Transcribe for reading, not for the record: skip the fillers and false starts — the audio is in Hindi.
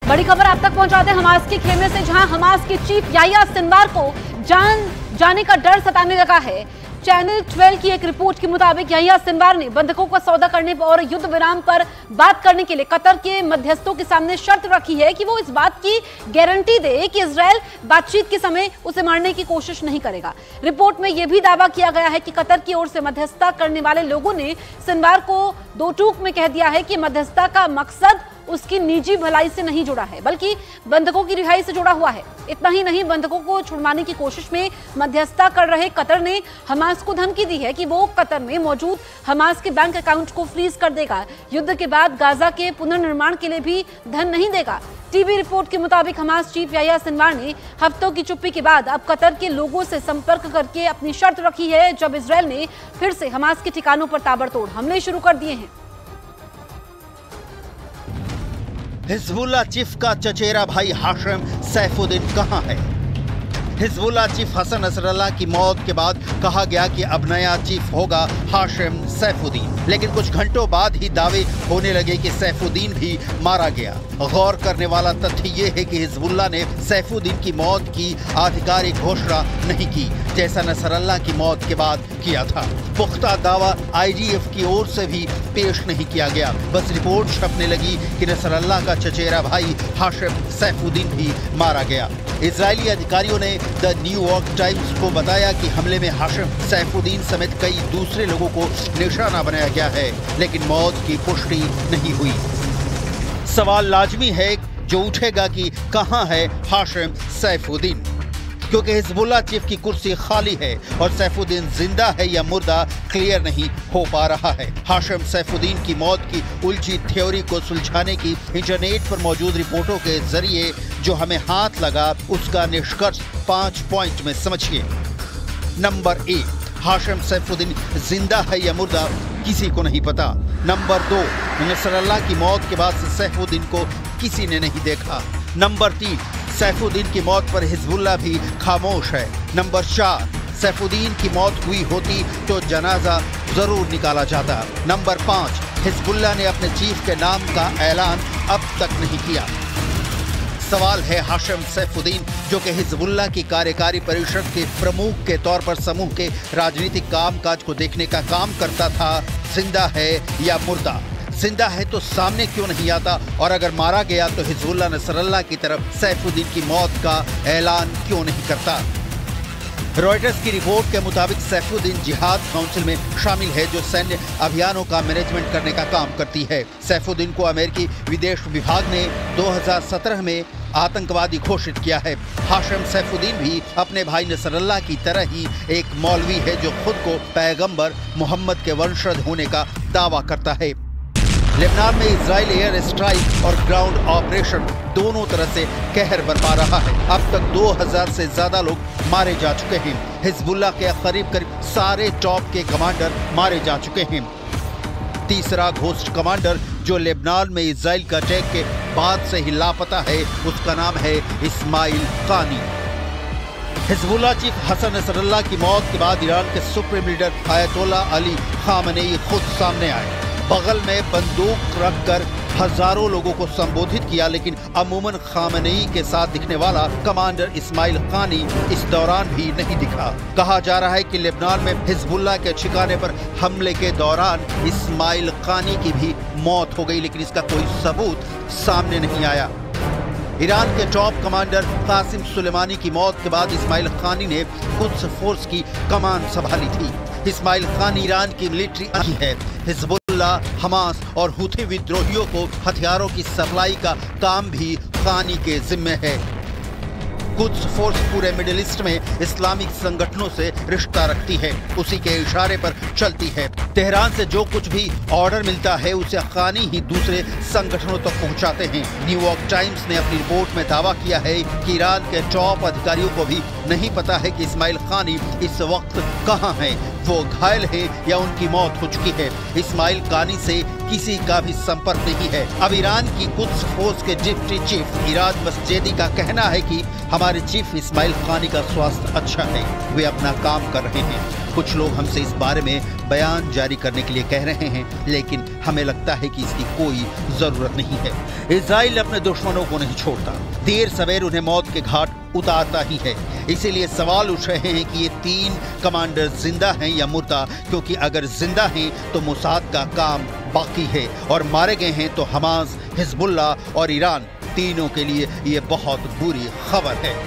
बड़ी खबर आप तक पहुंचाते हैं हमास के खेमे से, जहां हमास के चीफ याह्या सिनवार को जान जाने का डर सताने लगा है। चैनल 12 की एक रिपोर्ट के मुताबिक याह्या सिनवार ने बंधकों का सौदा करने और युद्ध विराम पर बात करने के लिए कतर के मध्यस्थों के सामने शर्त रखी है कि वो इस बात की गारंटी दे कि इजरायल बातचीत के समय उसे मारने की कोशिश नहीं करेगा। रिपोर्ट में यह भी दावा किया गया है कि कतर की ओर से मध्यस्थता करने वाले लोगों ने सिनवार को दो टूक में कह दिया है कि मध्यस्थता का मकसद उसकी निजी भलाई से नहीं जुड़ा है, बल्कि बंधकों की रिहाई से जुड़ा हुआ है। इतना ही नहीं, बंधकों को छुड़वाने की कोशिश में मध्यस्थता कर रहे कतर ने हमास को धमकी दी है कि वो कतर में मौजूद हमास के बैंक अकाउंट को फ्रीज कर देगा। युद्ध के बाद गाजा के पुनर्निर्माण के लिए भी धन नहीं देगा। टीवी रिपोर्ट के मुताबिक हमास चीफ याह्या सिनवार ने हफ्तों की चुप्पी के बाद अब कतर के लोगों से संपर्क करके अपनी शर्त रखी है, जब इजरायल ने फिर से हमास के ठिकानों पर ताबड़तोड़ हमले शुरू कर दिए हैं। हिजबुल्लाह चीफ का चचेरा भाई हाशिम सैफुद्दीन कहां है? हिजबुल्लाह चीफ हसन नसरल्लाह की मौत के बाद कहा गया कि अब नया चीफ होगा हाशिम सैफुद्दीन, लेकिन कुछ घंटों बाद ही दावे होने लगे कि सैफुद्दीन भी मारा गया। गौर करने वाला तथ्य ये है कि हिजबुल्लाह ने सैफुद्दीन की मौत की आधिकारिक घोषणा नहीं की, जैसा नसरल्लाह की मौत के बाद किया था। पुख्ता दावा IDF की ओर से भी पेश नहीं किया गया, बस रिपोर्ट छपने लगी कि नसरल्लाह का चचेरा भाई हाशिम सैफुद्दीन भी मारा गया। इजरायली अधिकारियों ने द न्यूयॉर्क टाइम्स को बताया कि हमले में हाशिम सैफुद्दीन समेत कई दूसरे लोगों को निशाना बनाया गया है, लेकिन मौत की पुष्टि नहीं हुई। सवाल लाजमी है जो उठेगा कि कहां है हाशिम सैफुद्दीन, क्योंकि हिजबुल्लाह चीफ की कुर्सी खाली है और सैफुद्दीन जिंदा है या मुर्दा क्लियर नहीं हो पा रहा है। हाशिम सैफुद्दीन की मौत की उलझी थ्योरी को सुलझाने की इंटरनेट पर मौजूद रिपोर्टों के जरिए जो हमें हाथ लगा, उसका निष्कर्ष 5 पॉइंट में समझिए। नंबर 1, हाशिम सैफुद्दीन जिंदा है या मुर्दा किसी को नहीं पता। नंबर 2, नसरल्लाह की मौत के बाद से सैफुद्दीन को किसी ने नहीं देखा। नंबर 3, सैफुद्दीन की मौत पर हिजबुल्लाह भी खामोश है। नंबर 4, सैफुद्दीन की मौत हुई होती तो जनाजा जरूर निकाला जाता। नंबर 5, हिजबुल्लाह ने अपने चीफ के नाम का ऐलान अब तक नहीं किया। सवाल है हाशिम सैफुद्दीन, जो कि हिजबुल्लाह की कार्यकारी परिषद के प्रमुख के तौर पर समूह के राजनीतिक कामकाज को देखने का काम करता था, जिंदा है या मुर्दा? जिंदा है तो सामने क्यों नहीं आता, और अगर मारा गया तो हिजबुल्लाह नसरल्लाह की तरफ सैफुद्दीन की मौत का ऐलान क्यों नहीं करता? रॉयटर्स की रिपोर्ट के मुताबिक सैफुद्दीन जिहाद काउंसिल में शामिल है, जो सैन्य अभियानों का मैनेजमेंट करने का काम करती है। सैफुद्दीन को अमेरिकी विदेश विभाग ने 2017 में आतंकवादी घोषित किया है। हाशिम सैफुद्दीन भी अपने भाई नसरल्लाह की तरह ही एक मौलवी है, जो खुद को पैगंबर मोहम्मद के वंशज होने का दावा करता है। लेबनान में इजराइल एयर स्ट्राइक और ग्राउंड ऑपरेशन दोनों तरह से कहर बरपा रहा है। अब तक 2000 से ज्यादा लोग मारे जा चुके हैं। हिजबुल्लाह के करीब सारे टॉप के कमांडर मारे जा चुके हैं। तीसरा घोस्ट कमांडर जो लेबनान में इजराइल का अटैक के बाद से ही लापता है, उसका नाम है इस्माइल कानी। हिजबुल्लाह चीफ हसन नसरल्लाह की मौत के बाद ईरान के supreme leader Ayatollah Ali Khamenei खुद सामने आए। बगल में बंदूक रखकर हजारों लोगों को संबोधित किया, लेकिन अमूमन खामेनेई के साथ दिखने वाला कमांडर इस्माइल कानी इस दौरान भी नहीं दिखा। कहा जा रहा है कि लेबनान में हिजबुल्लाह के ठिकाने पर हमले के दौरान इस्माइल कानी की भी मौत हो गई, लेकिन इसका कोई सबूत सामने नहीं आया। ईरान के टॉप कमांडर कासिम सुलेमानी की मौत के बाद इस्माइल कानी ने कुद्स फोर्स की कमान संभाली थी। इस्माइल कानी ईरान की मिलिट्री है। हिजबुल्लाह, हमास और हुथी विद्रोहियों को हथियारों की सप्लाई का काम भी कानी के जिम्मे है। कुद्स फोर्स पूरे मिडिल ईस्ट में इस्लामिक संगठनों से रिश्ता रखती है, उसी के इशारे पर चलती है। तेहरान से जो कुछ भी ऑर्डर मिलता है उसे कानी ही दूसरे संगठनों तक पहुंचाते हैं। न्यूयॉर्क टाइम्स ने अपनी रिपोर्ट में दावा किया है कि ईरान के टॉप अधिकारियों को भी नहीं पता है कि इस्माइल कानी इस वक्त कहां हैं, वो घायल है या उनकी मौत हो चुकी है। इस्माइल कानी से किसी का भी संपर्क नहीं है। अब ईरान की कुद्स फोर्स के डिप्टी चीफ इराद मस्जेदी का कहना है कि हमारे चीफ इस्माइल कानी का स्वास्थ्य अच्छा है, वे अपना काम कर रहे हैं। कुछ लोग हमसे इस बारे में बयान जारी करने के लिए कह रहे हैं, लेकिन हमें लगता है कि इसकी कोई जरूरत नहीं है। इजराइल अपने दुश्मनों को नहीं छोड़ता, देर सवेर उन्हें मौत के घाट उतारता ही है। इसीलिए सवाल उठ रहे हैं कि ये 3 कमांडर जिंदा हैं या मुर्दा, क्योंकि अगर जिंदा हैं तो मोसाद का काम बाकी है, और मारे गए हैं तो हमास, हिजबुल्लाह और ईरान, तीनों के लिए ये बहुत बुरी खबर है।